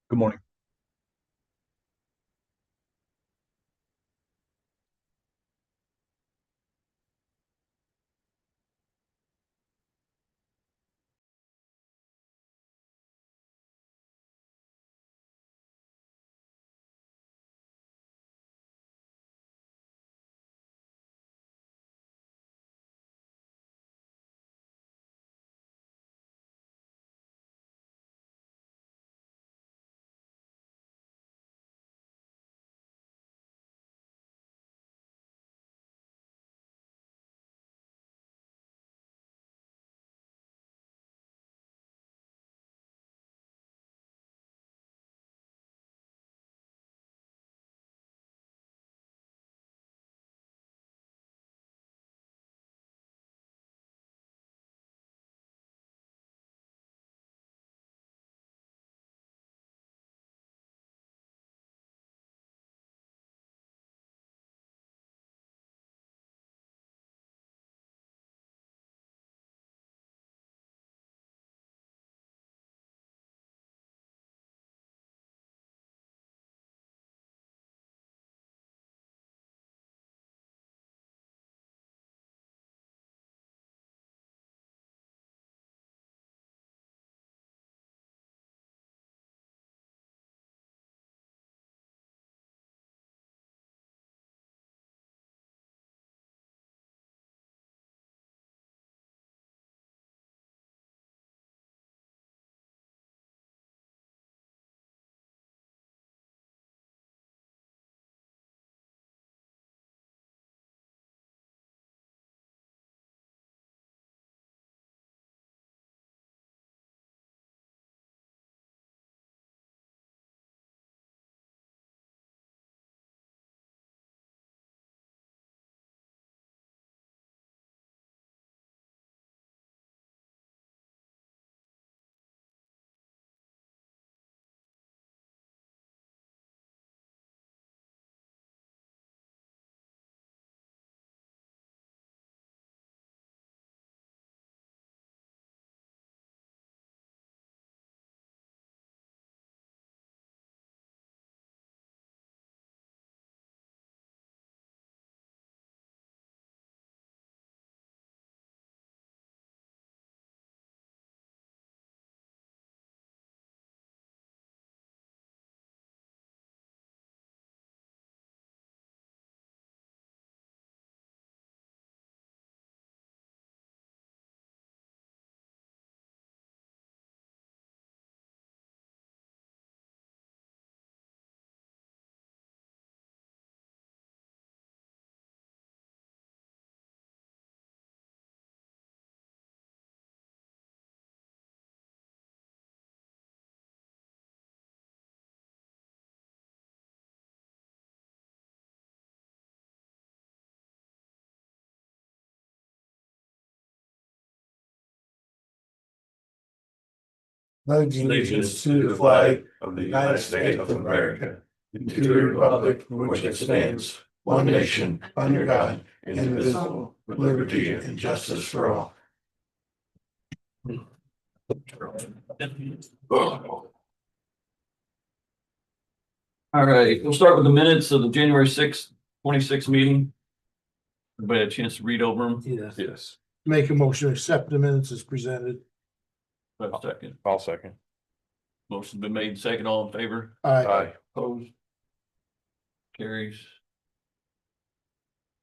Good morning. Pledge allegiance to the flag of the United States of America, and to the republic for which it stands, one nation, under God, indivisible, with liberty and justice for all. All right, we'll start with the minutes of the January 26th meeting. Everybody had a chance to read over them. Yes. Make a motion to accept the minutes as presented. Wait a second. I'll second. Motion's been made, second, all in favor, Aye. opposed. Carries.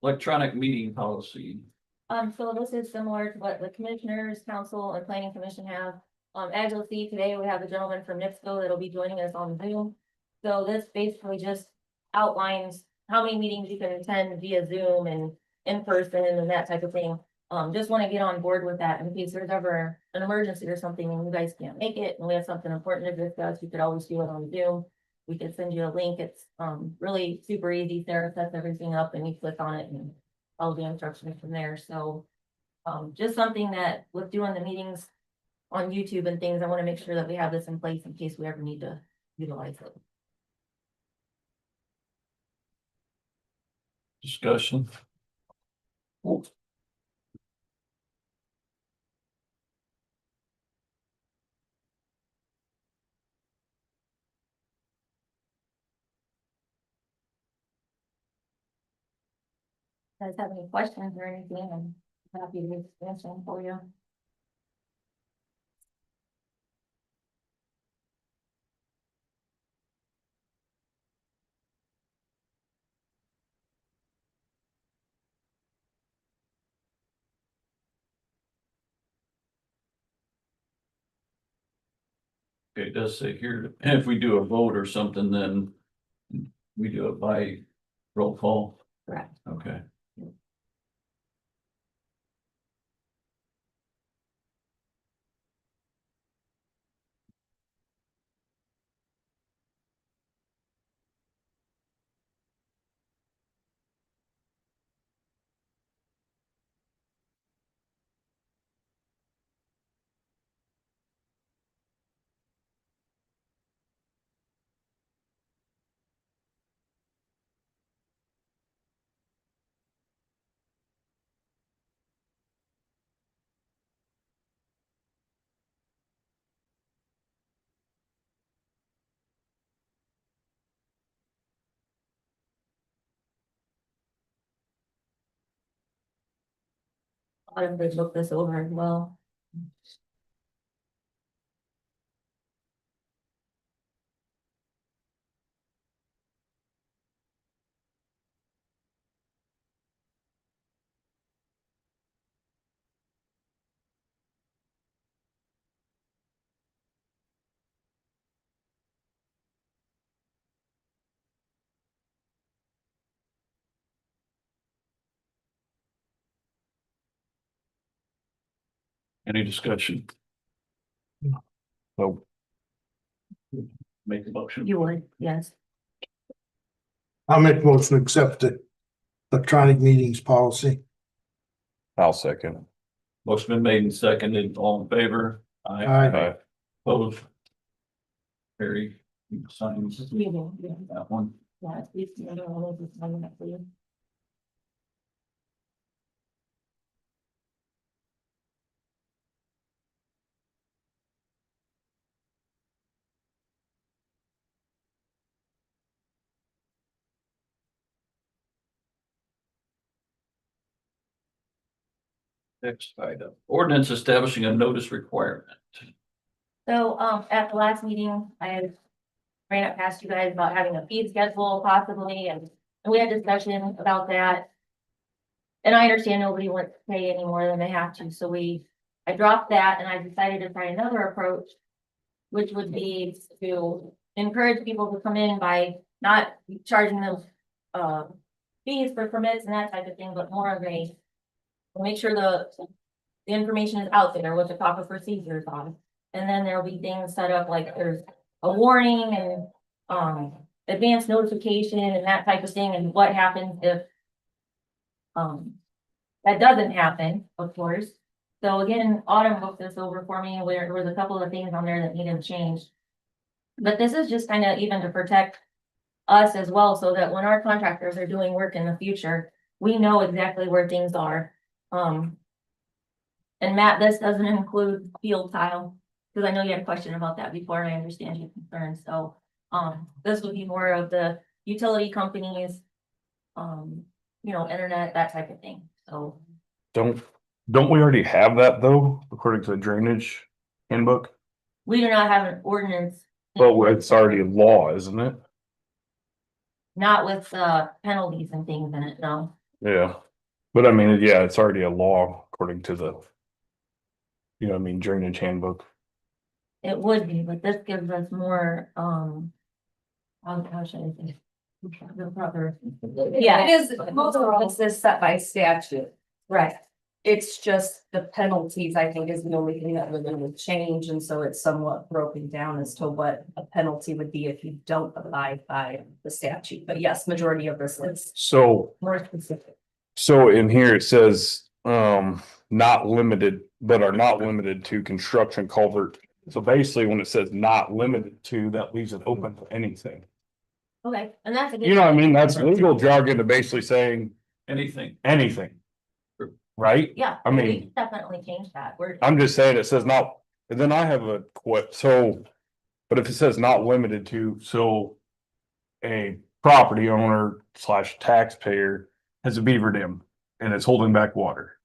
Electronic meeting policy. So this is similar to what the commissioners, council and planning commission have. As you'll see today, we have a gentleman from NIPSCO that'll be joining us on Zoom. So this basically just outlines how many meetings you can attend via Zoom and in person and that type of thing. Just want to get on board with that in case there's ever an emergency or something and you guys can't make it and we have something important to discuss, you could always do it on Zoom. We could send you a link. It's really super easy. Sarah sets everything up and you click on it and follow the instructions from there. So just something that with doing the meetings on YouTube and things, I want to make sure that we have this in place in case we ever need to utilize it. Discussion. guys have any questions or anything, I'm happy to answer them for you. Okay, it does say here, if we do a vote or something, then we do it by roll call. Correct. Okay. Autumn did look this over as well. Any discussion? No. So. Make a motion. You would, yes. I'll make a motion to accept the electronic meetings policy. I'll second. Motion been made and seconded, all in favor? Aye. Opposed? Harry, you sign You will, yeah. that one. Yeah, it's least, I don't know if it's on that for you. Next item, ordinance establishing a notice requirement. So, at the last meeting, I had ran up past you guys about having a fee schedule possibly, and we had discussion about that. And I understand nobody wants to pay any more than they have to, so I dropped that and I decided to try another approach. Which would be to encourage people to come in by not charging them, fees for permits and that type of thing, but more of a. Make sure the information is out there, what the proper procedures are. And then there'll be things set up like there's a warning and, advanced notification and that type of thing, and what happens if. That doesn't happen, of course. So again, Autumn looked this over for me, where there was a couple of things on there that needed changed. But this is just kind of even to protect us as well, so that when our contractors are doing work in the future, we know exactly where things are. And Matt, this doesn't include field tile, because I know you had a question about that before, and I understand your concerns, so, this would be more of the utility companies, internet, that type of thing, so. Don't we already have that though, according to the drainage handbook? We do not have an ordinance. But it's already a law, isn't it? Not with, penalties and things in it, no. Yeah. But I mean, yeah, it's already a law according to the. You know what I mean, drainage handbook. It would be, but this gives us more, how should I say? The proper, Yeah, it is, most of this is set by statute. right, It's just the penalties, I think, is the only thing that would change, and so it's somewhat broken down as to what a penalty would be if you don't abide by the statute. But yes, majority of this is So, more specific. so in here it says, not limited, but are not limited to construction culvert. So basically, when it says not limited to, that leaves it open to anything. okay, and that's a good. You know what I mean? That's legal jargon to basically saying Anything. anything. Right? Yeah, I we mean- can definitely change that, we're, I'm just saying it says not, and then I have a so. But if it says not limited to, so. A property owner / taxpayer has a beaver dam. and it's holding back water.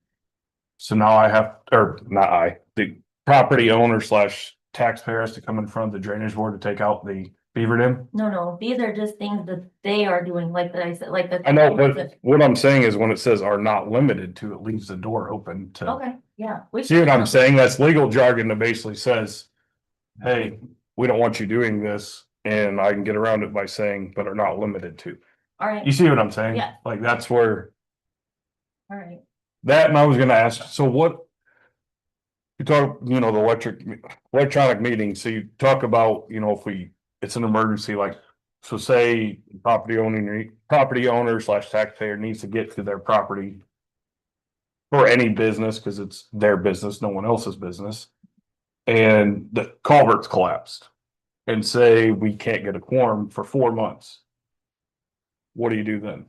So now I have, or not I, the property owner slash taxpayer has to come in front of the drainage board to take out the beaver dam. No, these are just things that they are doing, like I said, like the. I know, but what I'm saying is when it says are not limited to, it leaves the door open to. Okay, yeah. we See what can- I'm saying? That's legal jargon that basically says, hey, we don't want you doing this, and I can get around it by saying, but are not limited to. All right, You see what I'm saying? Yeah. Like, that's where, all right. that, and I was gonna ask, so what? You talk, the electronic meetings, so you talk about, if it's an emergency, like, so say property owner slash taxpayer needs to get to their property. For any business, cause it's their business, no one else's business. And the culvert's collapsed. And say we can't get a quorum for 4 months. What do you do then?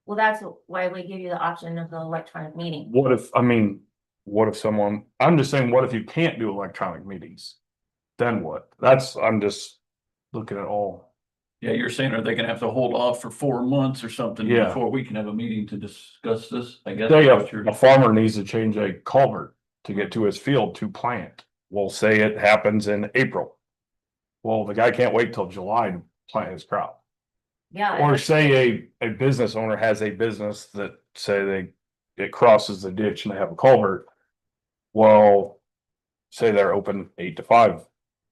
Well, that's why we give you the option of the electronic meeting. What if I'm just saying, what if you can't do electronic meetings? Then what? I'm just looking at all. Yeah, you're saying, are they gonna have to hold off for 4 months or something Yeah. before we can have a meeting to discuss this? I guess. Say that's what you're- a farmer needs to change a culvert to get to his field to plant. Well, say it happens in April. Well, the guy can't wait till July to plant his crop. Yeah. Or say a business owner has a business that say it crosses the ditch and they have a culvert. Well, say they're open 8 to 5,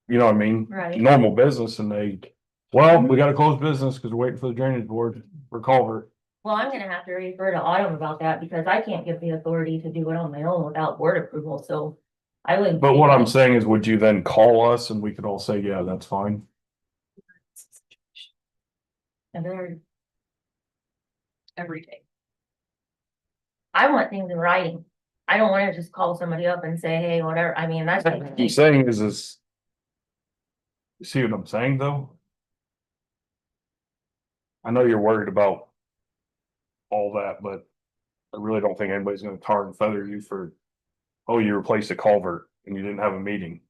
you know what I mean? Right. Normal business, and we gotta close business because we're waiting for the drainage board for culvert. Well, I'm gonna have to refer to Autumn about that because I can't give the authority to do it on my own without board approval, so. I would. But what I'm saying is, would you then call us and we could all say, yeah, that's fine? Every day. I want things in writing. I don't wanna just call somebody up and say, hey, whatever, I mean, that's. What I'm saying is. You see what I'm saying, though? I know you're worried about. All that, but. I really don't think anybody's gonna tar and feather you for. Oh, you replaced a culvert and you didn't have a meeting.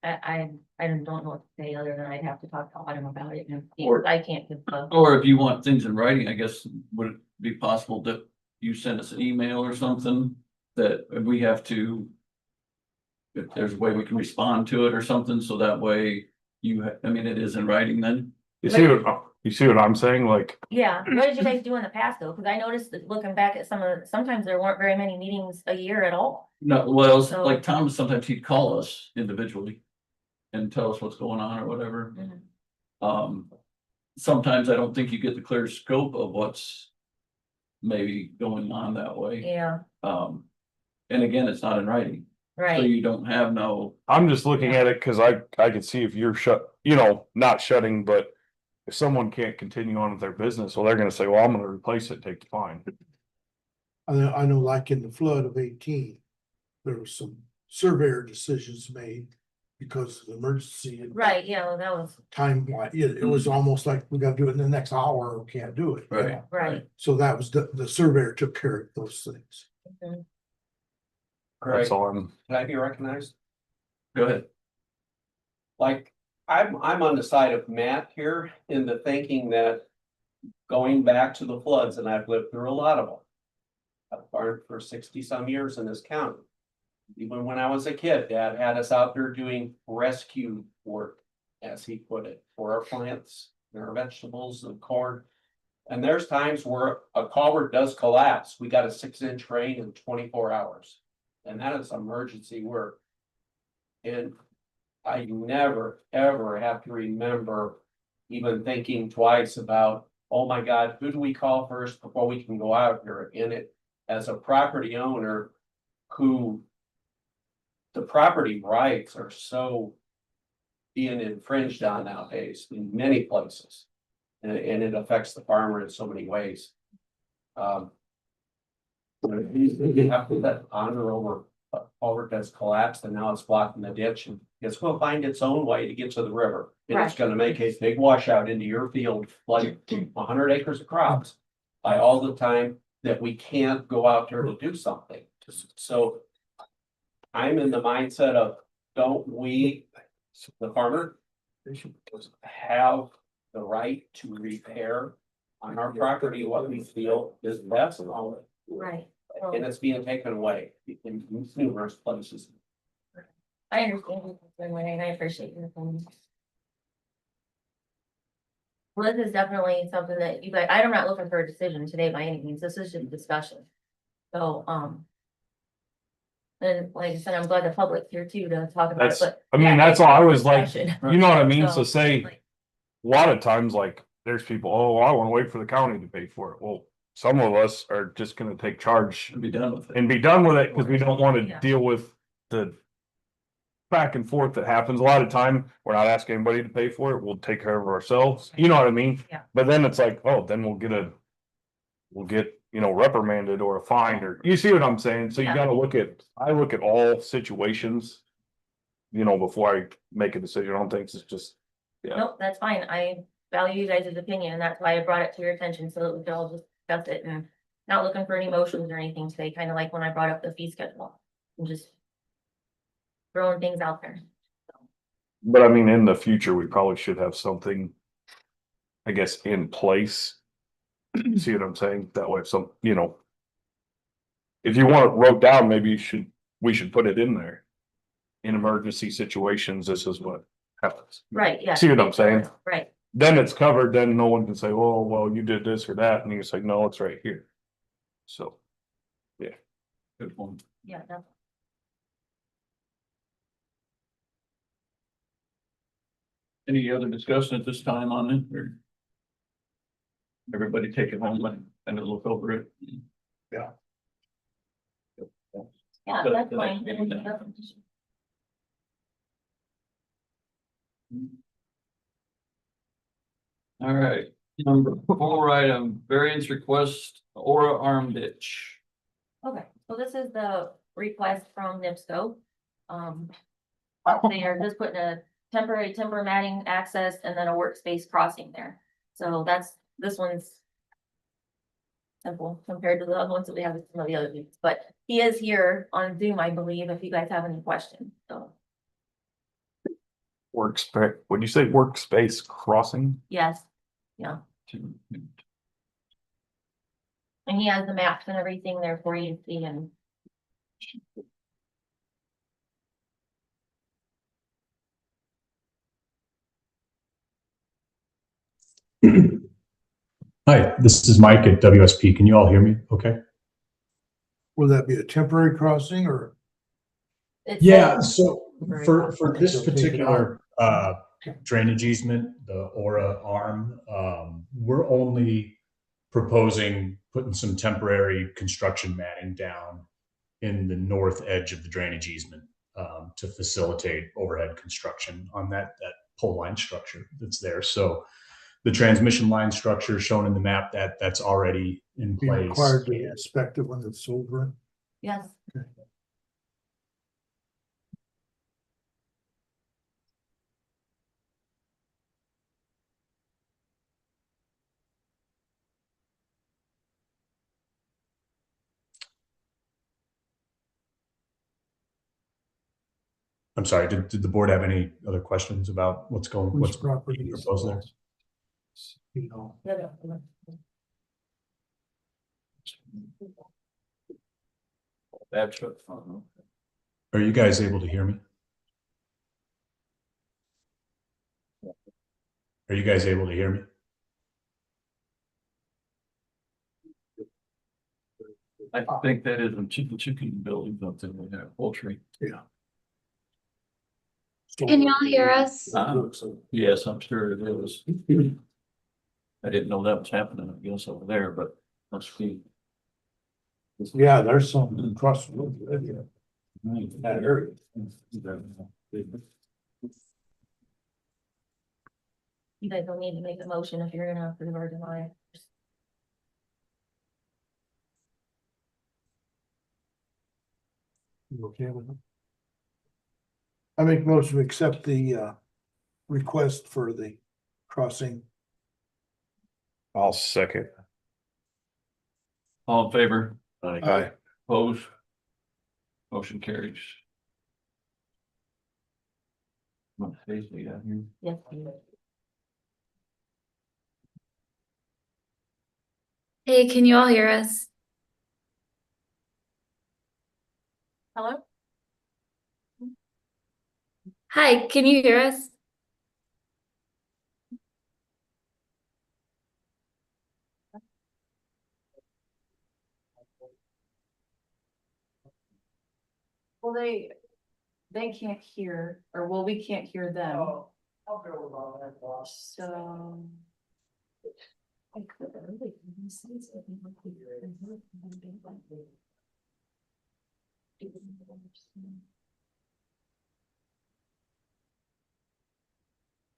I don't know what to say other than I'd have to talk to Autumn about it and Or- I can't give. Or if you want things in writing, I guess, would it be possible that you send us an email or something that we have to. If there's a way we can respond to it or something, so that way it is in writing then. You see what I'm saying? Like, Yeah, what did you guys do in the past though? Cause I noticed that looking back at sometimes there weren't very many meetings a year at all. No, well, So- like Tom, sometimes he'd call us individually. And tell us what's going on or whatever. Sometimes I don't think you get the clear scope of what's. Maybe going on that way. Yeah, And again, it's not in writing, so right. you don't have no. I'm just looking at it because I could see if you're not shutting, but. If someone can't continue on with their business, well, they're gonna say, well, I'm gonna replace it, take the fine. I know like in the flood of 18, there was some surveyor decisions made because of the emergency and Right, yeah, well, that was, time. It was almost like we gotta do it in the next hour or we can't do it. Right. right. So that was the surveyor took care of those things. Mhm. That's Greg, all I'm. can I be recognized? Go ahead. Like, I'm on the side of Matt here in the thinking that going back to the floods, and I've lived through a lot of them. I've farmed for 60 some years in this county. Even when I was a kid, Dad had us out there doing rescue work, as he put it, for our plants, and our vegetables and corn. And there's times where a culvert does collapse. We got a 6-inch rain in 24 hours. And that is emergency work. And I never, ever have to remember even thinking twice about, oh my God, who do we call first before we can go out here? And it, as a property owner who the property rights are so being infringed on nowadays in many places. And it affects the farmer in so many ways. You have to let honor over a culvert that's collapsed and now it's blocking the ditch and it's gonna find its own way to get to the river. And it's Right. gonna make a big washout into your field, like 100 acres of crops. By all the time that we can't go out there to do something. So I'm in the mindset of, don't we, the farmer, have the right to repair on our property what we feel is best, Right. and it's being taken away in numerous places. I understand your concern, Renee, and I appreciate your opinion. Well, this is definitely something that you guys, I'm not looking for a decision today by any means, this is just discussion. So, and like I said, I'm glad the public's here too to talk about it, That's, but. I mean, yeah, that's it's all I just was like, discussion. you know what I mean? So So, say, like, a lot of times, like, there's people, oh, I wanna wait for the county to pay for it. Well, some of us are just gonna take charge Should be done with it. and be done with it, cause we don't wanna Yeah. deal with the back and forth that happens. A lot of time, we're not asking anybody to pay for it. We'll take care of it ourselves. You know what I mean? Yeah. But then it's like, oh, then we'll get, you know, reprimanded or a fine, or, you see what I'm saying? So you Yeah. gotta I look at all situations, you know, before I make a decision on things. It's just, yeah. Nope, that's fine. I value you guys' opinion, and that's why I brought it to your attention, so that we could all just discuss it and not looking for any motions or anything today, kind of like when I brought up the fee schedule. And just throwing things out there. But I mean, in the future, we probably should have something, I guess, in place. See what I'm saying? That way, if some, you know, if you want it wrote down, maybe we should put it in there. In emergency situations, this is what happens. Right, yeah. See what I'm saying? Right, Then it's covered, then no one can say, oh, well, you did this or that, and you say, no, it's right here. So, Good point. yeah, that's. Any other discussion at this time on it, or? Everybody take it home and look over it. Yeah, But that's the fine. next meeting then. All right, number 4 item, variance request, Aura Arm Ditch. Okay, so this is the request from NIPSCO. They are just putting a temporary timber matting access and then a workspace crossing there. So this one's simple compared to the other ones that we have with some of the other things, but he is here on Zoom, I believe, if you guys have any questions, so, workspace, would you say workspace crossing? yes. Yeah, and he has the maps and everything there for you to see, and Hi, this is Mike at WSP. Can you all hear me? Okay. Will that be a temporary crossing or? it's. Yeah, so for Okay, this so take it particular drainage easement, the Aura arm, we're only proposing putting some temporary construction matting down in the north edge of the drainage easement to facilitate overhead construction on that pole line structure that's there. So the transmission line structure shown in the map, that's already in Be place. required to inspect it when it's over. Yes. I'm sorry, did the board have any other questions about what's Whose being property is proposed there? You know, That's what fun. Are you guys able to hear me? Are you guys able to hear me? I think that is a chicken building, something like that, poultry. yeah. Can y'all hear us? Yes, I'm sure it is. I didn't know that was happening, I guess, over there, but must be. Yeah, there's some across the road, that area. You guys don't need to make a motion if you're gonna approve or deny. You okay with it? I make motion to accept the request for the crossing. I'll second. All in favor? Aye. Opposed? Motion carries. What page we got here? Yes, please. Hey, can you all hear us? Hello? Hi, can you hear us? Well, they can't hear, or well, we can't hear them. So. I could really say something like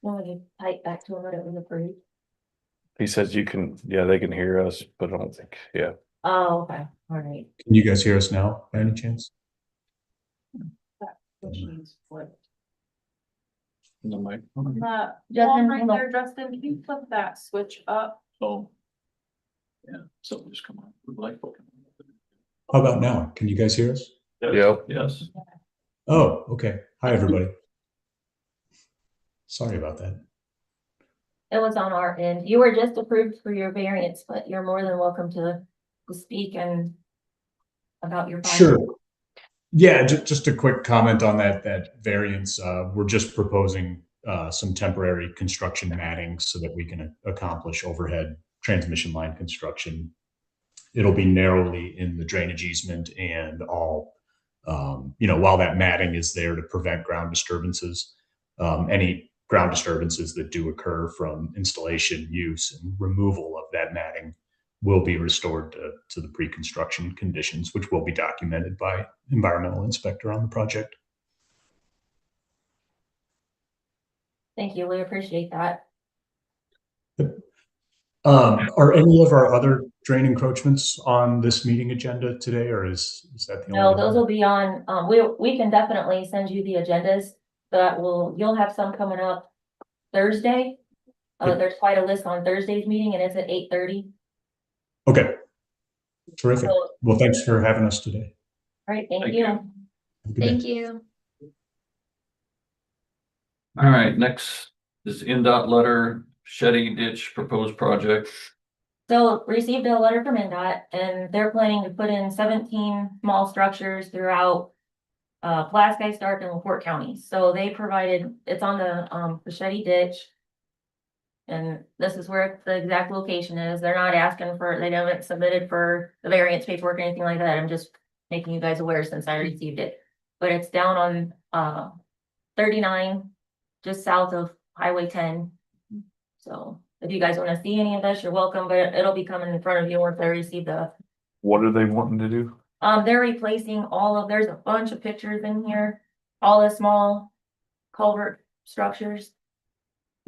Want me to type back to him that it was approved? He says you can, yeah, they can hear us, but I don't think, yeah. Oh, okay, all right. Can you guys hear us now by any chance? She's flipped. In the mic. Justin, Right there, Justin, can you flip that switch up? Oh. Yeah, something just come on. The light bulb. How about now? Can you guys hear us? Yep. Yes. Oh, okay. Hi, everybody. Sorry about that. It was on our end. You were just approved for your variance, but you're more than welcome to speak and about your. Sure. Yeah, just a quick comment on that variance. We're just proposing some temporary construction matting so that we can accomplish overhead transmission line construction. It'll be narrowly in the drainage easement and all, while that matting is there to prevent ground disturbances, any ground disturbances that do occur from installation, use, and removal of that matting will be restored to the pre-construction conditions, which will be documented by environmental inspector on the project. Thank you, we appreciate that. Are any of our other drain encroachments on this meeting agenda today, or is that the No, only? those will be on, we can definitely send you the agendas you'll have some coming up Thursday. There's quite a list on Thursday's meeting and it's at 8:30. Okay. Terrific. Well, thanks for having us today. All right, thank Thank you. you. Have a good day. Thank you. All right, next is NDOT letter, Shetty Ditch proposed project. So received a letter from NDOT and they're planning to put in 17 small structures throughout Pulaski, Starke, and LaPorte counties. So they provided, it's on the Shetty Ditch. And this is where the exact location is. They're not asking for, they haven't submitted for the variance paperwork or anything like that. I'm just making you guys aware since I received it. But it's down on 39, just south of Highway 10. So if you guys want to see any of this, you're welcome, but it'll be coming in front of you once I receive the. What are they wanting to do? They're replacing there's a bunch of pictures in here, all the small culvert structures.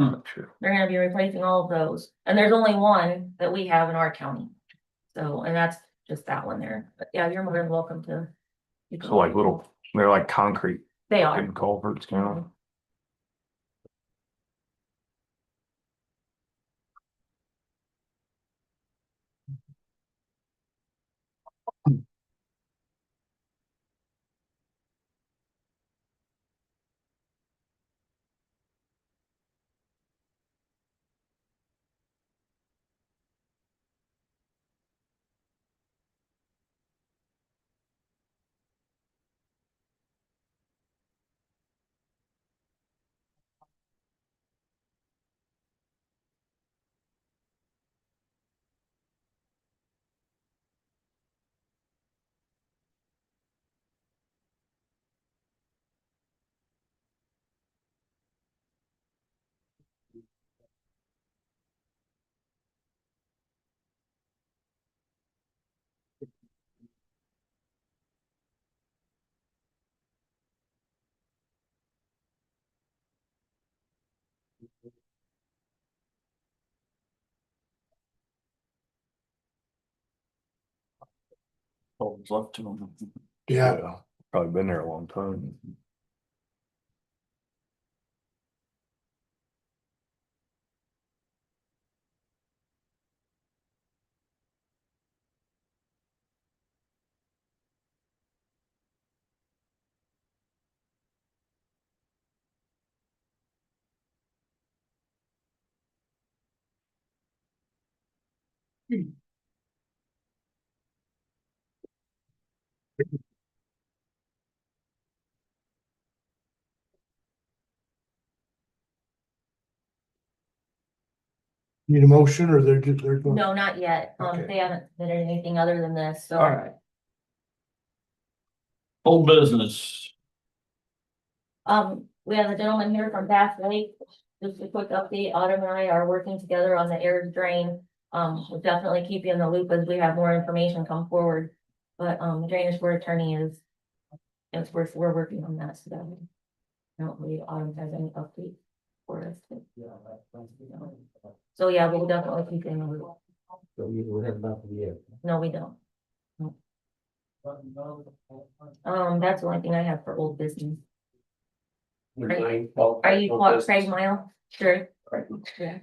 Sure. They're gonna be replacing all of those, and there's only one that we have in our county. So, and that's just that one there, but yeah, you're more than welcome to. So like they're like concrete They are. and culverts, kind of. Oh, there's left to them. Yeah. Probably been there a long time. Need a motion or they're going? No, not yet. Okay. They haven't submitted anything other than this, so. All right. Old business. We have a gentleman here from Bass Lake. Just a quick update. Autumn and I are working together on the air drain. We'll definitely keep you in the loop as we have more information come forward. But, the drainage board attorney is, we're working on that, so that I don't believe Autumn has any update for us. So yeah, we'll definitely keep you in the loop. No, we don't. That's the only thing I have for old business. Are you what, Craig Mile? Sure. Yeah.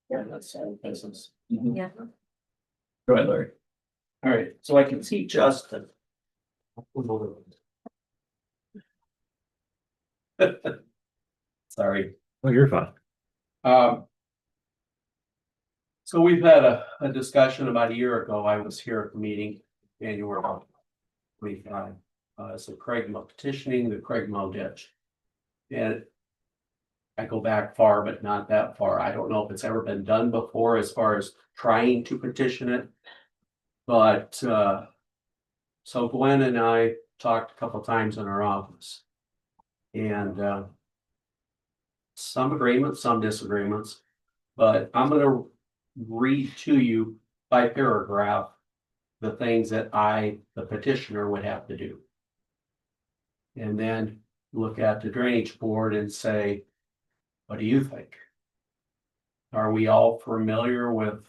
Yeah, that's business. Yeah. Go ahead, Larry. All right, so I can see Justin. Sorry. Oh, you're fine. So we've had a discussion about a year ago. I was here at the meeting, January 25. So Craig Mo petitioning the Craig Mo ditch. And I go back far, but not that far. I don't know if it's ever been done before as far as trying to petition it. But so Gwen and I talked a couple times in our office. And some agreements, some disagreements. But I'm gonna read to you by paragraph the things that the petitioner, would have to do. And then look at the drainage board and say, what do you think? Are we all familiar with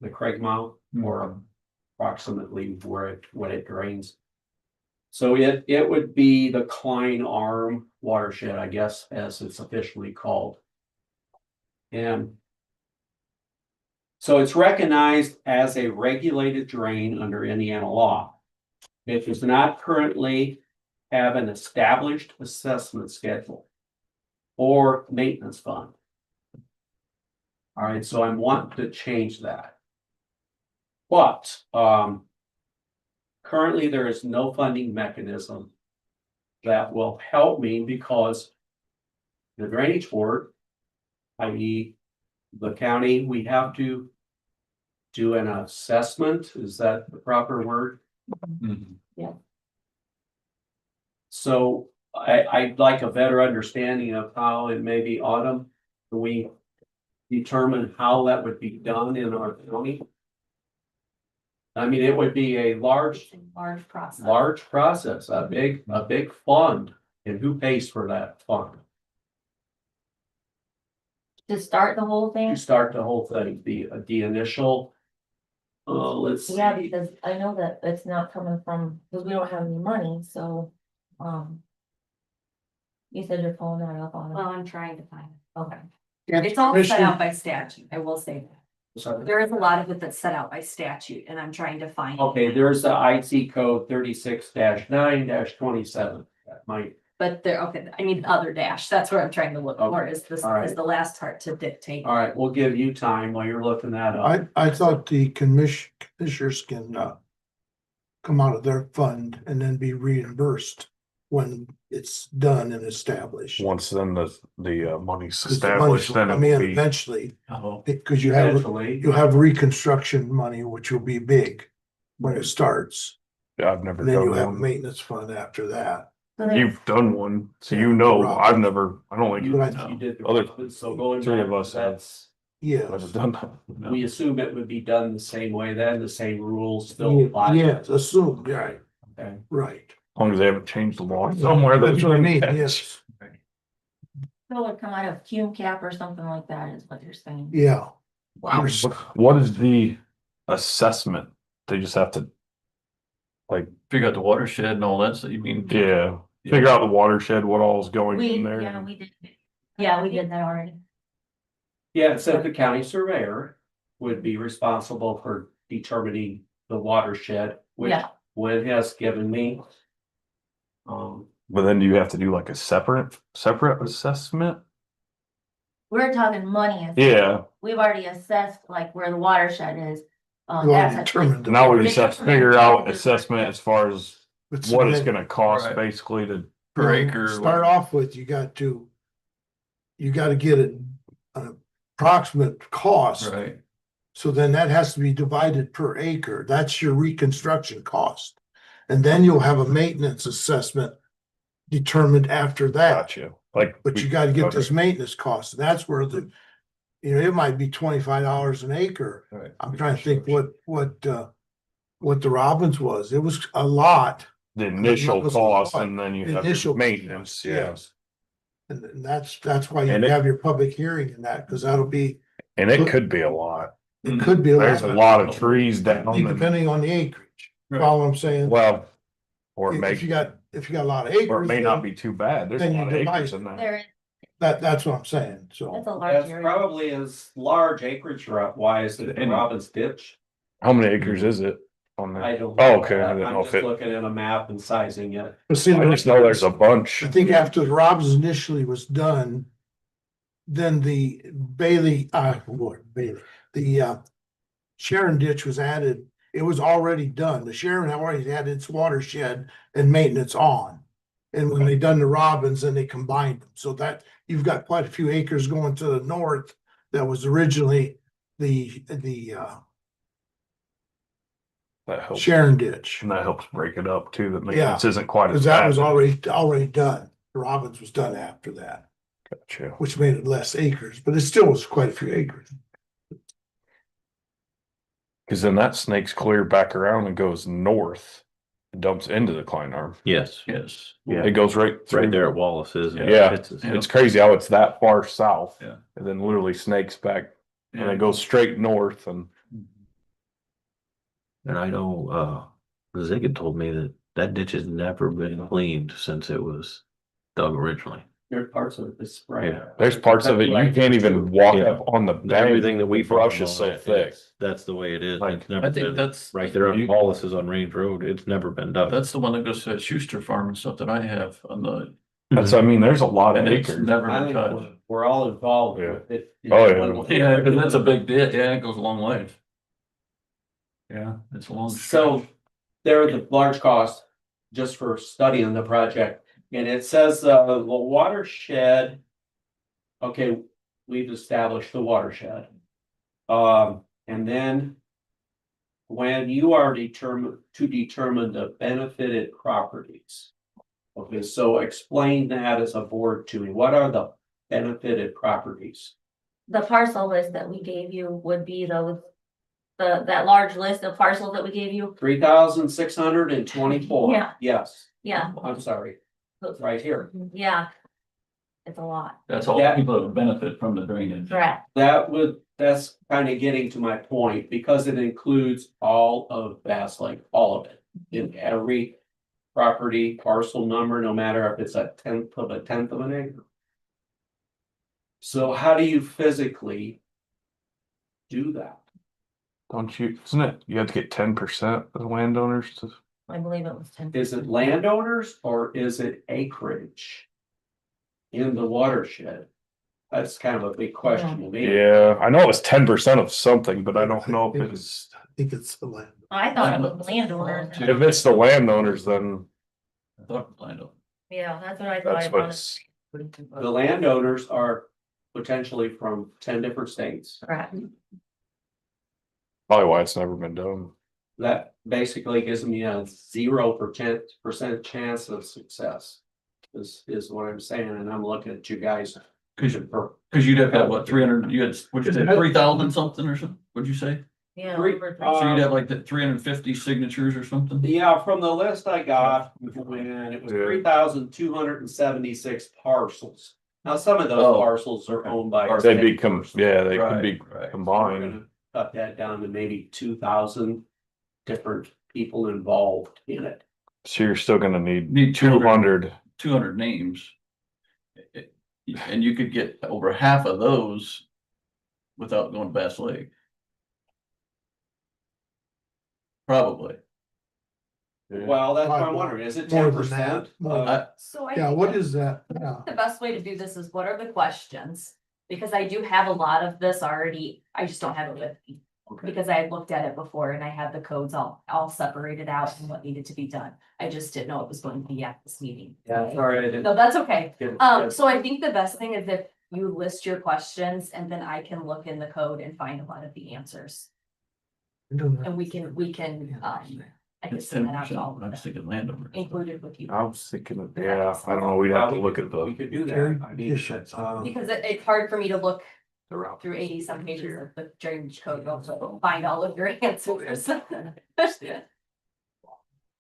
the Craig Mount, or approximately what it drains? So it would be the Klein Arm watershed, I guess, as it's officially called. And so it's recognized as a regulated drain under Indiana law. It does not currently have an established assessment schedule or maintenance fund. All right, so I'm wanting to change that. But currently there is no funding mechanism that will help me, because the drainage board, i.e. the county, we have to do an assessment. Is that the proper word? Yeah. So I'd like a better understanding of how, and maybe Autumn, we determine how that would be done in our county. I mean, it would be a large process, a big fund, and who pays for that fund? To start the whole To thing? start the whole thing, the initial. Let's see. Yeah, because I know that it's not coming from, because we don't have any money, so, you said you're pulling that up on Well, it. I'm trying to find it. Okay. It's all set Commissioner- out by statute, I will say that. Sorry. There is a lot of it that's set out by statute, and I'm trying to find. Okay, there's the IC code 36-9-27. That might, But there, okay, I need the other dash, that's where I'm trying to look for, Okay, is this, all right. is the last part to dictate. all right, we'll give you time while you're looking that up. I thought the commissioners can come out of their fund and then be reimbursed when it's done and established. Once then the money's 'Cause the money established, will then come it'll in be, eventually, Oh, because you'll Eventually, have reconstruction money, which will be big when it starts. I've never And then done you'll have a one. maintenance fund after that. So there's- You've done one, so Yeah, you know, Rob. I've never, I don't think you But did the Other- road, so going three back, of us have. that's, Yes, I've done that. we assume it would be done the same way then, the same rules still apply. yes, assumed, right, Okay. right. As long as they haven't changed the law somewhere. That's what I mean, yes, So it would come out of Cume Cap or something like that, is what you're saying. yeah. Wow. What is the assessment? They just have to, like, figure out the watershed and all that, so you mean? yeah, figure out the watershed, what all is going We, in there. yeah, we did. Yeah, we did that already. Yeah, it said the county surveyor would be responsible for determining the watershed, which Yeah. Gwen has given me. But then do you have to do like a separate assessment? We're talking money. Yeah, We've already assessed like where the watershed is. You already that's- determined. now we They just have to just- figure out assessment as far as But what it's then- gonna cost Right. basically to, Per Well, acre. Start off with, you got to get it, approximate cost. Right. So then that has to be divided per acre. That's your reconstruction cost. And then you'll have a maintenance assessment determined after that. Gotcha, like. But you gotta get this maintenance cost. That's where the, it might be $25 an acre. Right. I'm trying to think what the Robbins was. It was a lot. The initial Not- cost and then you The have initial your maintenance, cost, yeah. yes. And that's why you And it- have your public hearing in that, because that'll be, And it could be a lot. it could be a There's a lot, lot of trees down and, depending on the acreage. Right. Follow what I'm saying? well, or it If you may, got a lot of acres. or it may not then be too bad. There's a then you lot of acres divide. in that. There, That's what I'm saying, that's so. a large That's area. probably as large acreage wise as the And- Robbins ditch. How many acres is it on I there? don't. Oh, okay, I didn't I'm know if just it, looking at a map and sizing it. But see, I just know there's a bunch. I think after the Robbins initially was done, then the Bailey, the Sharon ditch was added. It was already done. The Sharon already had its watershed and maintenance on. And when they done the Robbins, then they combined them. So that you've got quite a few acres going to the north that was originally the That helps, Sharon ditch. and that helps break it up too. That Yeah. maintenance isn't quite Cause as that bad. was already done. The Robbins was done after that, Gotcha. which made it less acres, but it still was quite a few acres. Cause then that snakes clear back around and goes north, and dumps into the Klein Arm. Yes, Yes. yeah, It goes right right through. there at Wallace's. and Yeah. it's- It's crazy how it's that far south. Yeah. And then literally snakes back and Yeah. it goes straight north and And I know, Zig had told me that that ditch has never been cleaned since it was dug originally. There's parts of this, right? Yeah. there's parts of it, you can't even walk Yeah. up on the And bank. everything that we. The brush found is on so it, thick. That's the way it is. Like, It's never I think been, that's. right there on Wallace's on Range Road. It's never been done. That's the one that goes to that Schuster Farm and stuff that I have on the, That's, I mean, there's a lot of and it's acres. never I been think touched. we're all involved Yeah. with it. Oh, yeah. Yeah, cause that's a big ditch, yeah, it goes a long way. Yeah, it's a long. So stretch. they're the large cost just for studying the project. And it says, the watershed. Okay, we've established the watershed. And then. When you are determined to determine the benefited properties. Okay, so explain that as a board to me. What are the benefited properties? The parcel list that we gave you would be those, that large list of parcels that we gave you. 3,624. Yeah. Yes, Yeah, I'm sorry, right here. yeah. It's a lot. That's all Yeah. people that benefit from the drainage. Correct. That's kind of getting to my point, because it includes all of Bass Lake, all of it, in every property parcel number, no matter if it's a tenth of an acre. So how do you physically do that? Don't you, isn't it, you have to get 10% of the landowners to, I believe it was 10. Is it landowners or is it acreage in the watershed? That's kind of a big question to me. yeah, I know it was 10% of something, but I don't know if it's, I think it's the land. I thought it was landowners. if it's the landowners, then I thought it was landowner. Yeah, that's what I thought. that's I thought what's, The landowners are potentially from 10 different states. Correct. probably why it's never been done. That basically gives me a 0% chance of success. Is what I'm saying, and I'm looking at you guys. Cause you'd have had what, 300, you had, what'd you say, 3,000 something or something, what'd you say? Yeah. Three- over So three. you'd have like the 350 signatures or something? Yeah, from the list I got, when it was Yeah. 3,276 parcels. Now, some of those Oh, parcels are owned by. Or They state become, persons. yeah, they could Right, be right. So we're combined. gonna cut that down to maybe 2,000 different people involved in it. So you're still gonna need Need 200 200. names. And you could get over half of those without going to Bass Lake. Probably. Well, that's what I'm wondering, is it More 10%? than that, more than- I- So I Yeah, think what that is that? Yeah. the best way to do this is what are the questions? Because I do have a lot of this already, I just don't have it with me. Okay. Because I had looked at it before and I had the codes all separated out and what needed to be done. I just didn't know it was going to be at this meeting. Yeah, sorry, I didn't. No, that's okay. get it. So I think the best thing is if you list your questions and then I can look in the code and find a lot of the answers. And we can, I can send that out to all I of was them, thinking landowner. included with you. I was thinking of, yeah, I don't know, we'd have to look at We the. could do that. I mean, it's, Because it's hard for me to look through 80 some pages of the drainage code, also find all of your answers.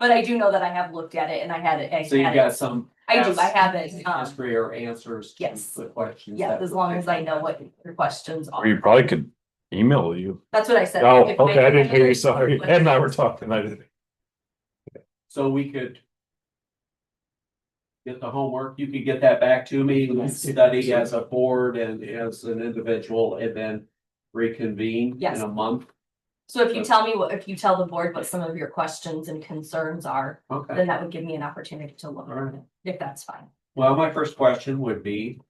But I do know that I have looked at it and I had it. so you got some. I do, I have it, History or answers. To yes. the questions. Yeah, that as were long as I picked. know what your questions Or you are. probably could email you. That's what I said. Oh, If okay, I didn't hear you, sorry. Ed and I were talking, I didn't. So we could. Get the homework, you could get that back to me, we study as a board and as an individual and then reconvene in Yes. a month. So if you tell me if you tell the board what some of your questions and concerns are, Okay, then that would give me an opportunity to look at Alright. it, if that's fine. well, my first question would be.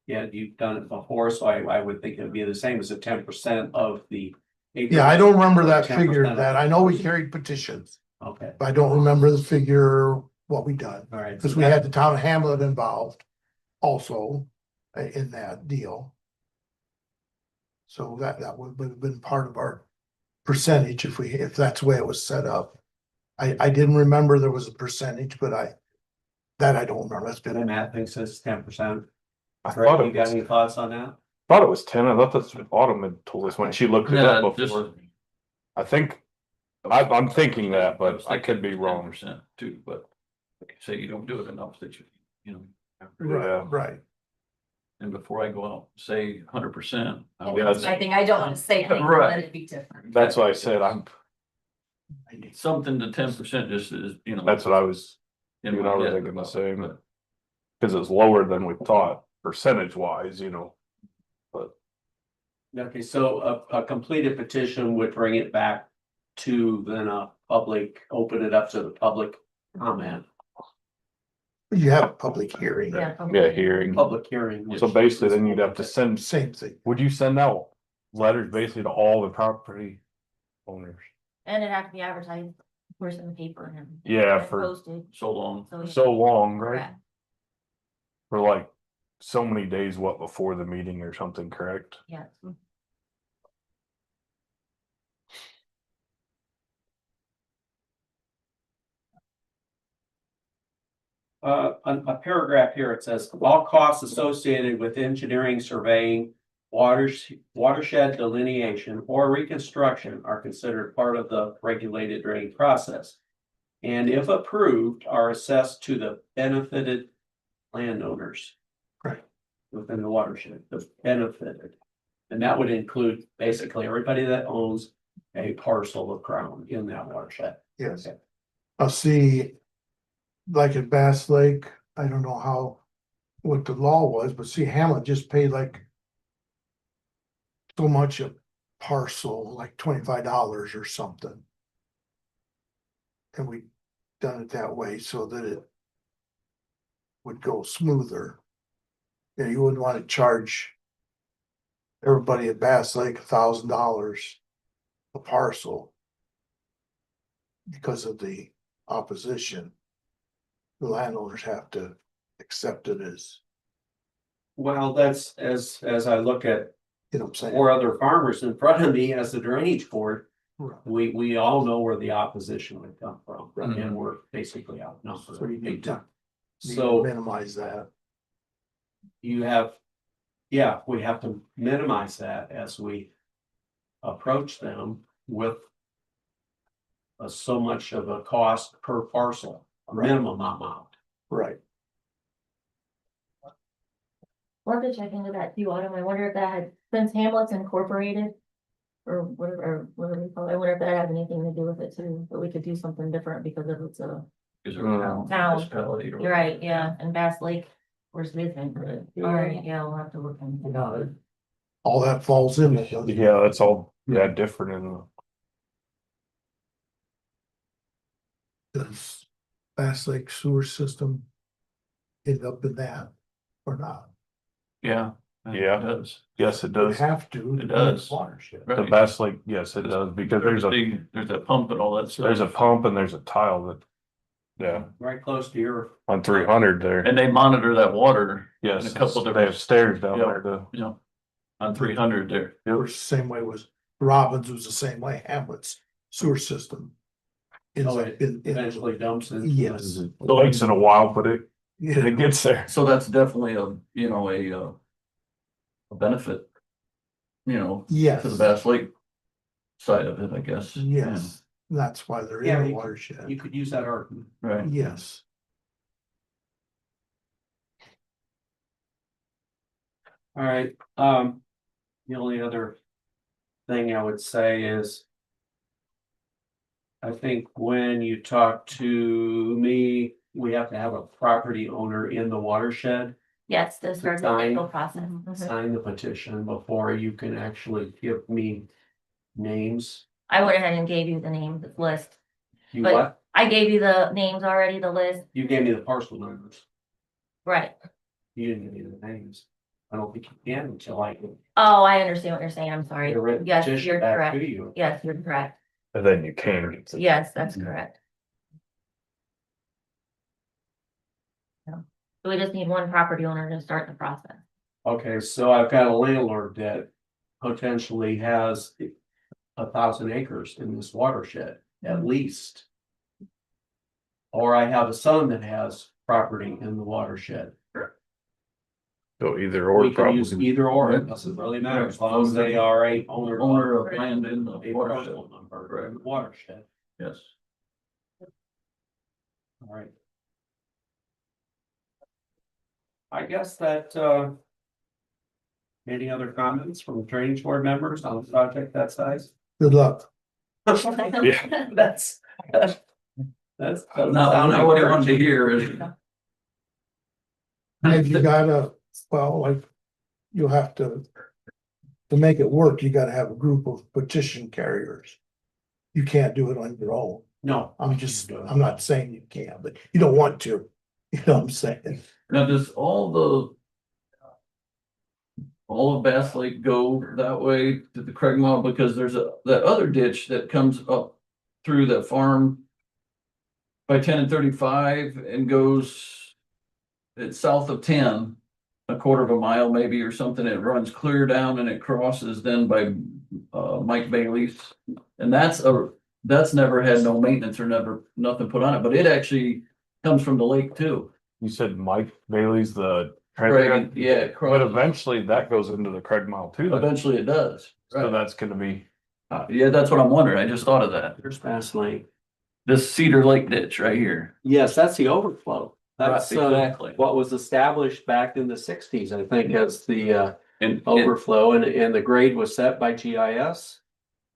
Yeah, you've done it before, so I would think it'd be the same as a 10% of the. Yeah, I don't remember that 10% figure, of- that I know we carried petitions, Okay, but I don't remember the figure, what we done. all right. Because we had the town of Hamlet involved also in that deal. So that would have been part of our percentage if that's the way it was set up. I didn't remember there was a percentage, but I don't remember. That's The been, math thinks it's 10%. I Right, thought you it got was, any thoughts on that? 10, I thought that's what Autumn had told us when she looked it Yeah, up just. before. I think, I'm thinking that, but I could be wrong. 10% too, but like you say, you don't do it enough that you know, Yeah. right. and before I go out, say 100%. Yeah, that's- I think I don't want to say things, Right. let it be different. That's why I said Something to 10% just is, that's what I was, in you my know, I was head thinking the about it, same. but- Cause it's lower than we thought, percentage wise, Okay, so a completed petition would bring it back to then a public, open it up to the public comment, You have a public hearing. Yeah. yeah, hearing. public hearing. which- So basically, then you'd have to send, Same thing. would you send out letters basically to all the property owners? And it had to be advertised, of course, in the paper and. Yeah, and for Posted, So long. so. so long, right? Correct. For like so many days, what, before the meeting or something, correct? Yeah. A paragraph here, it says, all costs associated with engineering, surveying, watershed delineation or reconstruction are considered part of the regulated drainage process. And if approved, are assessed to the benefited landowners. Right. Within the watershed, the benefited. And that would include basically everybody that owns a parcel of ground in that watershed. Yes. I'll see. Like at Bass Lake, I don't know what the law was, but see Hamlet just paid like. So much a parcel, like $25 or something. And we done it that way so that it. Would go smoother. Yeah, you wouldn't want to charge. Everybody at Bass Lake $1,000 a parcel. Because of the opposition. The landowners have to accept it as, Well, that's as I look at you know what I'm saying? 4 other farmers in front of me as the drainage board. Right. We all know where the opposition would come from, Right. and we're basically outnumbered. So you need to So minimize that. you have, yeah, we have to minimize that as we approach them with so much of a cost per parcel, a Right. minimum amount. Right. We'll have to check into that too, Autumn. I wonder if that had, since Hamlet's incorporated. Or whatever we call it, I wonder if that has anything to do with it too, but we could do something different because of it's a. Is there a town? Town. Municipality or- You're right, yeah, and Bass Lake, where's Lisbon, all right, yeah, we'll have to look into that. All that falls in it. doesn't it? Yeah, that's all, yeah, different in. Does Bass Lake sewer system. End up in that or not? Yeah. Yeah. It does. Yes, it Would does. have to. It does. Watershed. The Right. Bass Lake, yes, it does, because there's a There's a pump and all that stuff. pump and there's a tile that Yeah, right close to your, on 300 there. And they monitor that water. Yes, in a couple they different- have stairs down Yeah. there too. You know, on 300 there. It was the same way was Robbins was the same way, Hamlet's sewer system. ends oh, up it in- eventually dumps in. Yes, It takes in a while, but yeah, it gets there. So that's definitely a benefit. You know, yes, to the Bass Lake side of it, I guess. yes, that's why they're Yeah, in a you- watershed, You could use that art. Yeah, right. yes. All right, the only other thing I would say is. I think when you talk to me, we have to have a property owner in the watershed. Yes, to start the Sign. legal process. Mhm. Sign the petition before you can actually give me names. I went ahead and gave you the name, the list. You But- what? I gave you the names already, the list, You gave me the parcel numbers. right? You didn't give me the names. I don't think you can until I can Oh, I understand what you're saying, I'm sorry. get a written Yes, petition you're back correct. to you. Yes, you're correct. And then you can. Yes, that's Mm-hmm. correct. Yeah. So we just need one property owner to start the process. Okay, so I've got a landlord that potentially has 1,000 acres in this watershed, at least. Or I have a son that has property in the watershed. So either or We can use probably. either or, it doesn't really matter, as long as they are a owner. Owner of land in the A watershed. parcel number in the watershed, Yes. all right. I guess that, any other comments from drainage board members on a project that size? Good luck. Yeah. That's. Now what I wanted to hear is, If you gotta, well, like, you'll have to make it work, you gotta have a group of petition carriers. You can't do it on your own. No. I'm not saying you can't, but you don't want to. You know what I'm saying? now does all of Bass Lake go that way to the Craig Mile? Because there's that other ditch that comes up through that farm by 10 and 35 and goes, it's south of 10, a quarter of a mile maybe or something. It runs clear down and it crosses then by Mike Bailey's. And that's never had no maintenance or nothing put on it, but it actually comes from the lake too. You said Mike Bailey's the. Craig, yeah, it But crosses. eventually that goes into the Craig Mile too. then. Eventually it does. So Right. that's gonna be, Yeah, that's what I'm wondering. I just thought of that. There's Bass Lake. This Cedar Lake ditch right here. Yes, that's the overflow. That's Right, exactly. what was established back in the 60s, I think, as the And overflow, and the grade was set by GIS.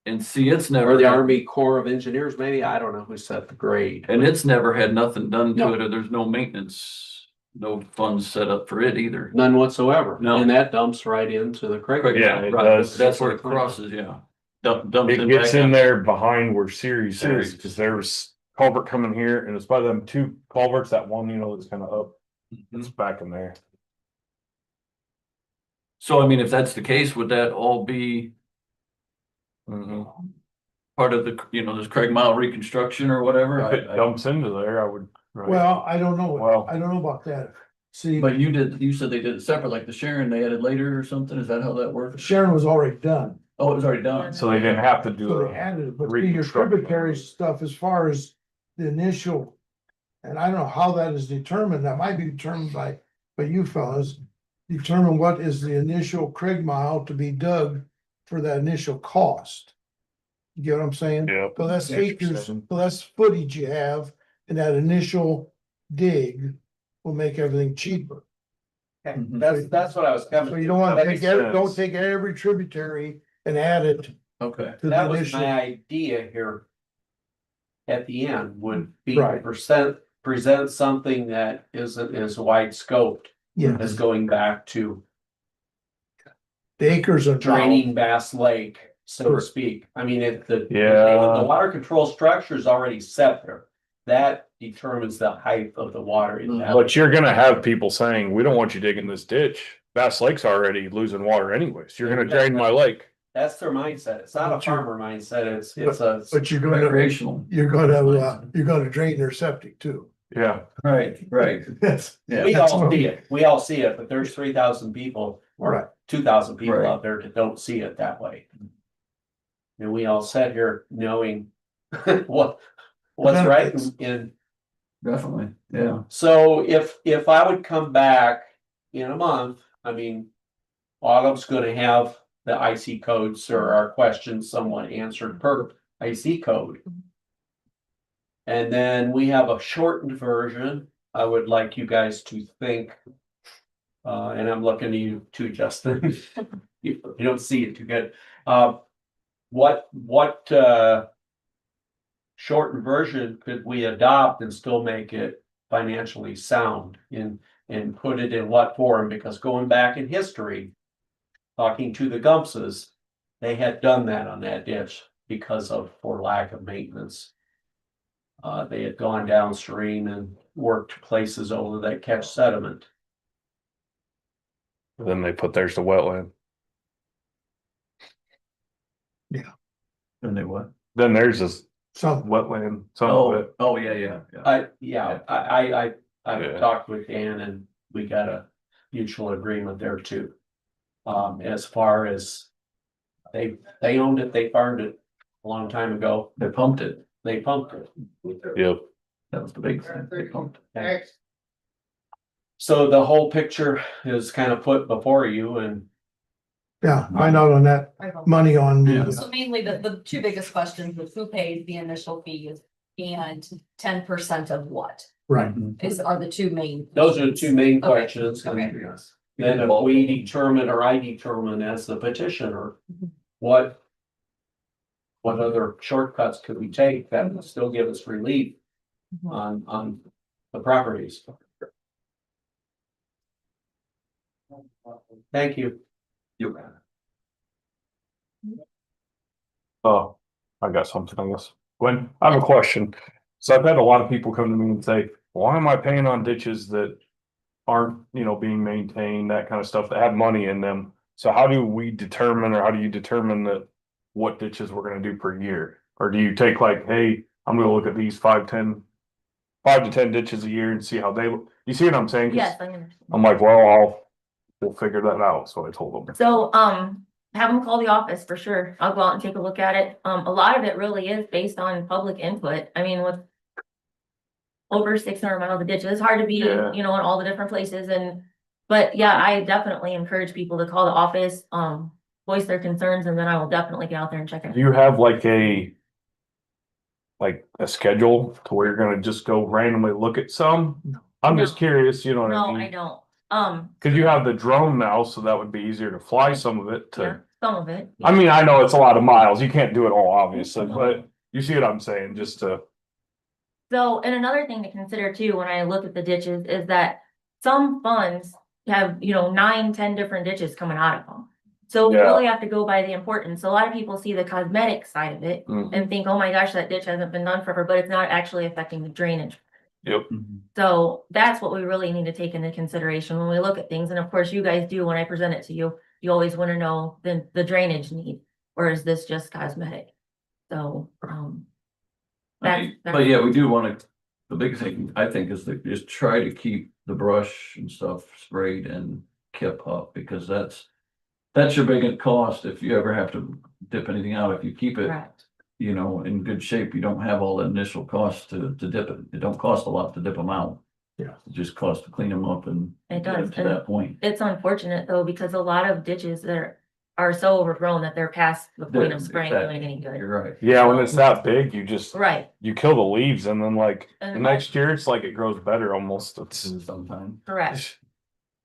and see, it's never Or the had- Army Corps of Engineers, maybe, I don't know who set the grade. And it's never had nothing done to No. it, or there's no maintenance, no funds set up for it either. None whatsoever. No. And that dumps right into the creek. Yeah, it Right, does. that's where it crosses, yeah. Dumps it it gets back in out. there behind where Sirius is, Sirius. cause there's culvert coming here and it's by them two culverts, that one, that's kind of up. It's back in there. So I mean, if that's the case, would that all be part of the, this Craig Mile reconstruction or whatever? If it dumps into there, I would. right. Well, I don't know, Well- I don't know about that. See, But you said they did it separate, like the Sharon they added later or something? Is that how that works? Sharon was already done, Oh, it was already done. So they didn't have to do so they a, added it, but see, your reconstruction. tributary stuff as far as the initial. And I don't know how that is determined, that might be determined by you fellas. Determine what is the initial Craig mile to be dug for that initial cost. You get what I'm saying? yeah. So that's That's what you're acres, saying. so that's footage you have, and that initial dig will make everything cheaper. Okay, that's what I was coming. So you don't wanna That take, makes don't sense. take every tributary and add it Okay. to That the was initial. my idea here. At the end would be Right. present something that isn't as wide scoped Yeah, as going back to the acres are draining Bass Lake, so to Correct. speak. I mean, if the Yeah. water control structure is already set there, that determines the height of the water in that. But you're gonna have people saying, we don't want you digging this ditch. Bass Lake's already losing water anyways. You're gonna drain my lake. That's their mindset. It's not a But you're- farmer mindset. It's a. But you're gonna, Recreational. you're gonna drain their septic too. Yeah, Right, right. That's, Yeah. We all see it, but there's 3,000 people Right. or 2,000 people Right. out there that don't see it that way. And we all sat here knowing what's right and Definitely, yeah. so if I would come back in a month, I mean. Autumn's gonna have the IC codes or our questions somewhat answered per IC code. And then we have a shortened version. I would like you guys to think. And I'm looking to you too, Justin. You don't see it too good. What shortened version could we adopt and still make it financially sound and put it in what form? Because going back in history, talking to the Gumpses, they had done that on that ditch for lack of maintenance. They had gone downstream and worked places over that catch sediment. then they put theirs to wetland. And they what? Then theirs is So, wetland, some of it. Oh, yeah. I Yeah. talked with Dan and we got a mutual agreement there too. As far as they owned it, they farmed it a long time ago. They pumped it. They pumped it. Yep. That was the big thing. They pumped it. Okay. So the whole picture is kind of put before you and yeah, find out on that money on Yeah. the, So mainly the two biggest questions was who pays the initial fees and 10% of what right. are the two main. those are the two main Okay. questions. And Okay. then if we determine or I determine as the petitioner, what other shortcuts could we take that will still give us relief on the properties? Thank you. Oh, I got something, I guess. Gwen, I have a question. So I've had a lot of people come to me and say, why am I paying on ditches that aren't, being maintained, that kind of stuff, that have money in them? So how do we determine, or how do you determine that what ditches we're gonna do per year? Or do you take like, hey, I'm gonna look at these 5 to 10 ditches a year and see how they look? You see what I'm saying? 'Cause Yes, I understand. I'm like, well, we'll figure that out. So I told them. So, have them call the office for sure. I'll go out and take a look at it. A lot of it really is based on public input. I mean, with over 600 miles of ditches, it's hard to be, Yeah. in all the different places but yeah, I definitely encourage people to call the office, voice their concerns, and then I will definitely get out there and check it. Do you have like a schedule to where you're gonna just go randomly look at some? I'm just No. curious, you know what I No, I mean? don't. Cause you have the drone now, so that would be easier to fly some of it Yeah, to, some of it. I mean, I know it's a lot of miles, you can't do it all, obviously, but you see what I'm saying, just to, So, and another thing to consider too, when I look at the ditches, is that some funds have, 9, 10 different ditches coming out of them. So we Yeah. really have to go by the importance. A lot of people see the cosmetic side of it Mhm. and think, oh my gosh, that ditch hasn't been done forever, but it's not actually affecting the drainage. yep. So that's what we really need to take into consideration when we look at things. And of course, you guys do, when I present it to you, you always want to know the drainage need, or is this just cosmetic? So, But yeah, we do wanna, the big thing, I think, is to just try to keep the brush and stuff sprayed and kept up, because that's your biggest cost if you ever have to dip anything out. If you keep it, correct. in good shape, you don't have all the initial costs to dip it. It don't cost a lot to dip them out. Yeah. It just costs to clean them up and It get does, it to and that point. it's unfortunate though, because a lot of ditches that are so overgrown that they're past the point of spraying Exactly. doing any good. You're right. Yeah, when it's that big, Right, you kill the leaves and then like, the And next year, it's like it grows better almost, it's, Sometimes. correct.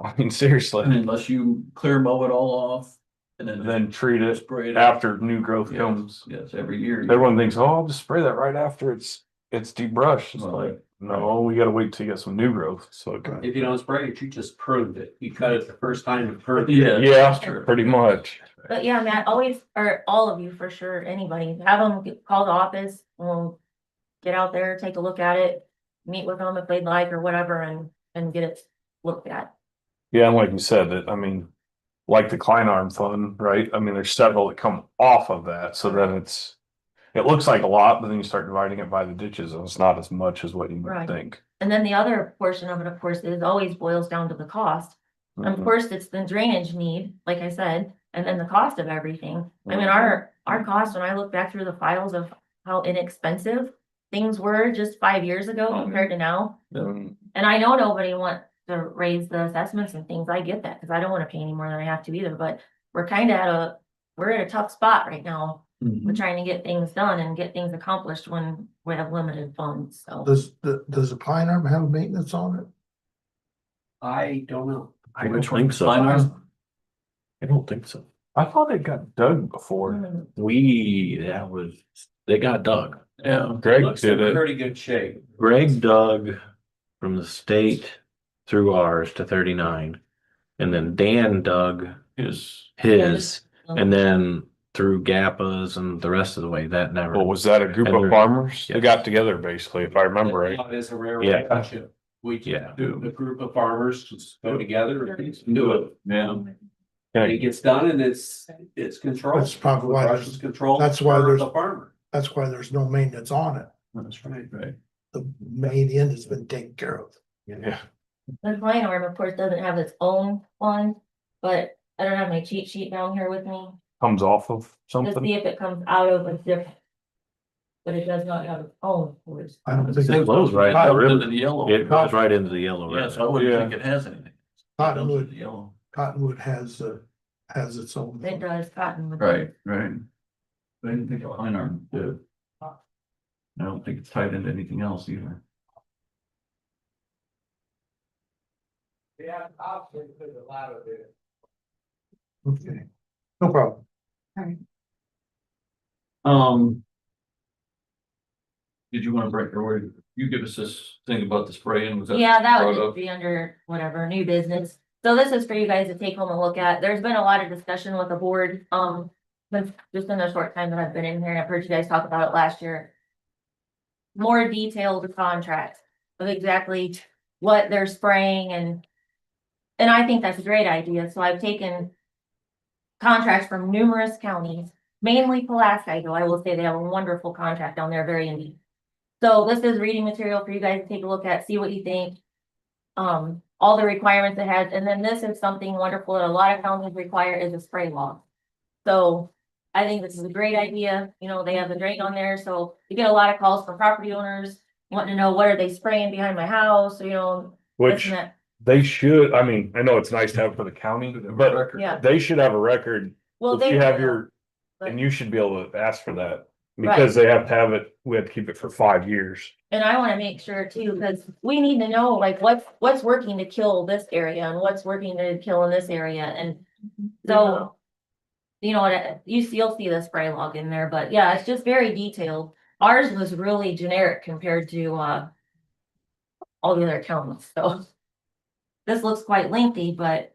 I mean, seriously. Unless you clear mow it all off and Then treat it spray it out. after new growth Yes, comes. Yes, every year. Everyone thinks, oh, I'll just spray that right after it's debrushed. It's Right. like, no, we gotta wait till you get some new growth, so. If you don't spray it, you just pruned it. You cut it the first time you pruned it. Yeah. Yeah, pretty much. But yeah, Matt, always, or all of you for sure, anybody, have them call the office, we'll get out there, take a look at it, meet with them if they'd like or whatever, and get it looked at. Yeah, and like you said, that, I mean, like the Klein Arm Fund, right? I mean, there's several that come off of that, so then it looks like a lot, but then you start dividing it by the ditches and it's not as much as what you would Right. think. And then the other portion of it, of course, is always boils down to the cost. And of Mhm. course, it's the drainage need, like I said, and then the cost of everything. I mean, our cost, when I look back through the files of how inexpensive things were just 5 years ago compared to now. Um, And I know nobody wants to raise the assessments and things. I get that, because I don't want to pay any more than I have to either, but we're kind of we're in a tough spot right now. We're trying to get things done and get things accomplished when we have limited funds, so. Does the Pine Arm have maintenance on it? I don't know. I don't Which one? think so. Pine Arm? I don't think so. I thought it got dug before. They got dug. Yeah. Greg Looks in did it. pretty good shape. Greg dug from the state through ours to 39. And then Dan dug His, his, and then through Gappa's and the rest of the way, that never. Well, was that a group And of there- farmers? They Yes. got together basically, if I remember right. It is a rare Yeah. relationship. We Yeah. do, a group of farmers just go together and do it. yeah. And Yeah, it gets done and it's controlled. That's probably why The there's- brush is controlled. that's why for there's- the farmer. That's why there's no maintenance on it. That's right. Right. The main end has been taken care of. yeah. The Pine Arm, of course, doesn't have its own one, but I don't have my cheat sheet down here with me Comes off of to something. see if it comes out of a different. But it does not have its own, of course. I don't think. It flows right It the goes river. into the yellow. It goes right into the yellow Yeah, so I river. wouldn't Yeah. think it has anything. Cottonwood, Yellow. Cottonwood has its own. It does cotton. Right, right. I didn't think Pine Arm did. I don't think it's tied into anything else either. Yeah, I'll put a lot of it. Okay, no problem. Did you want to break, or you give us this thing about the spraying? Was that Yeah, that brought would up? just be under whatever, new business. So this is for you guys to take home and look at. There's been a lot of discussion with the board, but just in the short time that I've been in here, and I've heard you guys talk about it last year. More detailed contracts of exactly what they're spraying and I think that's a great idea. So I've taken contracts from numerous counties, mainly Pulaski, though I will say they have a wonderful contract down there, very in deep. So this is reading material for you guys to take a look at, see what you think. All the requirements it has, and then this is something wonderful that a lot of counties require is a spray log. So I think this is a great idea. You know, they have the drain on there, so you get a lot of calls from property owners wanting to know what are they spraying behind my house, you know. this Which and that. they should, I mean, I know it's nice to have for the county, but Yeah. they should have a record. Well, If they you have will, your, but- and you should be able to ask for that. Because they have to have it, we have to keep it for 5 years. And I wanna make sure too, because we need to know like what's working to kill this area and what's working to kill in this area and so. You know what, you'll see the spray log in there, but yeah, it's just very detailed. Ours was really generic compared to all the other counties, so. This looks quite lengthy, but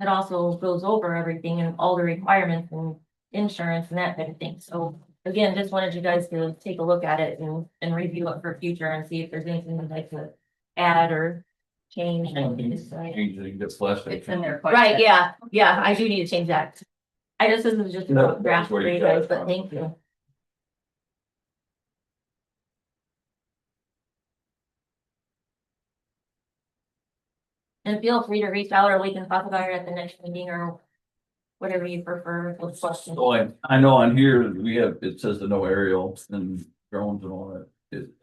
it also goes over everything and all the requirements and insurance and that type of thing, so. Again, just wanted you guys to take a look at it and review it for future and see if there's anything you'd like to add or change. Anything that's less. It's in there. quite Right, a bit. yeah, I do need to change that. This is just a No, rough draft that's where for you you got it guys, but from. thank you. And feel free to reach out or we can talk about it at the next meeting or whatever you prefer. with questions. So I know on here, we have, it says the no aerial and drones and all that.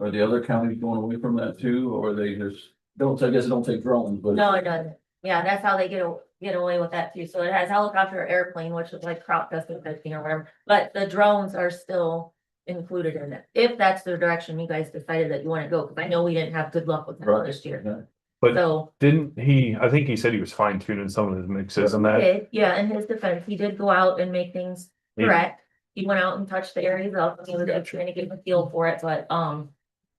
Are the other counties going away from that too, or are they just, I guess they don't take drones, but. No, it doesn't. Yeah, that's how they get away with that too. So it has helicopter, airplane, which is like crop dusting, testing or whatever, but the drones are still included in it. If that's the direction you guys decided that you want to go, because I know we didn't have good luck with that Right. this year. Yeah. But So, didn't he, I think he said he was fine tuning some of his mixes and that. okay, yeah, in his defense, he did go out and make things Yeah. correct. He went out and touched the areas up, he was trying to get a feel for it, but,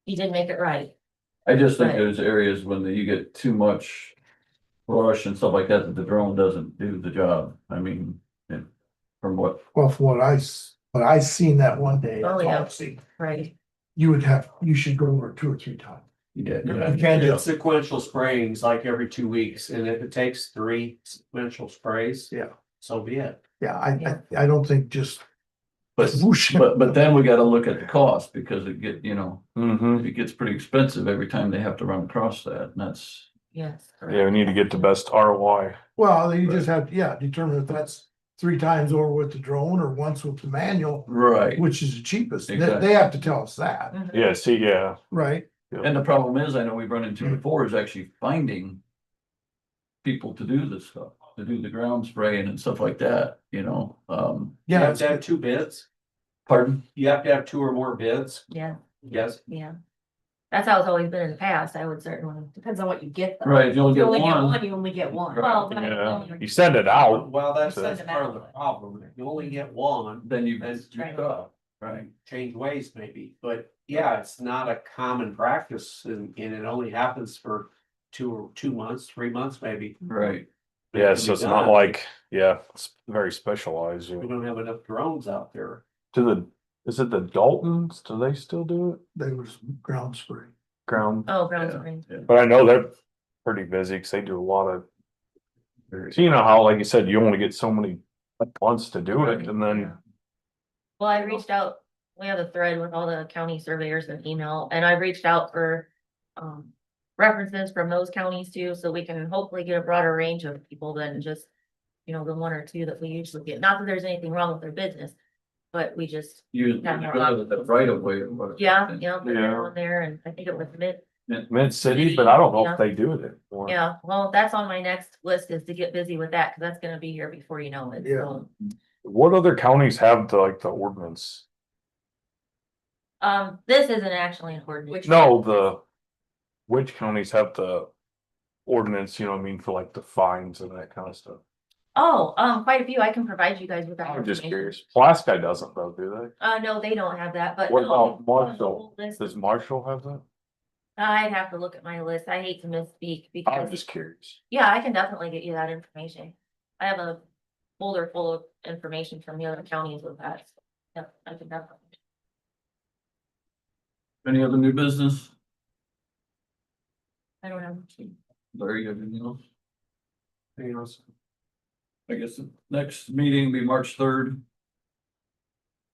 he did make it right. I just think Right. there's areas when you get too much brush and stuff like that, that the drone doesn't do the job. I mean, from what, Well, from what I seen that one day. Oh, that's all yeah. I've seen. Right. You should go over 2 or 3 times. yeah, You yeah. can't It's just, sequential sprayings like every 2 weeks, and if it takes 3 sequential sprays, yeah, so be it. yeah, I don't think just But, Whoosh. but then we gotta look at the cost because it get, you know, Mm-hmm. it gets pretty expensive every time they have to run across that, and that's. Yes. Yeah, we need to get the best ROI. Well, you just have, yeah, determine if that's 3 times over with the drone or once with the manual, Right. which is the cheapest. They Exactly. have to tell us that, Mhm. Yeah, see, yeah. right? And the problem is, I know we've run into before, is actually finding people to do this stuff, to do the ground spraying and stuff like that, you know, You Yeah, have to have 2 bids. pardon? You have to have 2 or more bids. Yeah, Yes. yeah. That's how it's always been in the past, I would certainly. Depends on what you get though. Right, you only If you get only get one. one, you only get one. Well, but Yeah, only- you send it out. Well, that's So- part of the problem. If you only get one, Then you, That's right. right, change ways maybe, but yeah, it's not a common practice and it only happens for 2 months, 3 months maybe. right. Yeah, so it's not like, yeah, it's very specialized. We don't have enough drones out there. Is it the Daltons? Do they still do it? they was ground spray. Ground, Oh, ground Yeah. springs. but I know they're pretty busy because they do a lot of. So you know how, like you said, you only get so many months to do it, and then Well, I reached out, we have a thread with all the county surveyors and email, and I reached out for, references from those counties too, so we can hopefully get a broader range of people than just, you know, the 1 or 2 that we usually get. Not that there's anything wrong with their business, but we just, You, Yeah. the right of way. or whatever. yeah, you know, put that Yeah. on there, and I think it was Mid City, but I don't know Yeah. if they do it anymore. yeah, well, that's on my next list is to get busy with that, cause that's gonna be here before you know it, Yeah. so. What other counties have the ordinance? This isn't actually an ordinance. No, which counties have the ordinance, you know what I mean, for like the fines and that kind of stuff? Oh, quite a few. I can provide you guys with that. I'm just information. curious. Pulaski doesn't though, do No, they don't have that, but. What no, about it's on the Marshall? whole list. they? Does Marshall have that? I'd have to look at my list. I hate to misspeak I'm because, just curious. yeah, I can definitely get you that information. I have a folder full of information from the other counties with that. So, yeah, I can definitely. Any other new business? I don't have. Larry, you have anything else? You know, I guess the next meeting will be March 3rd.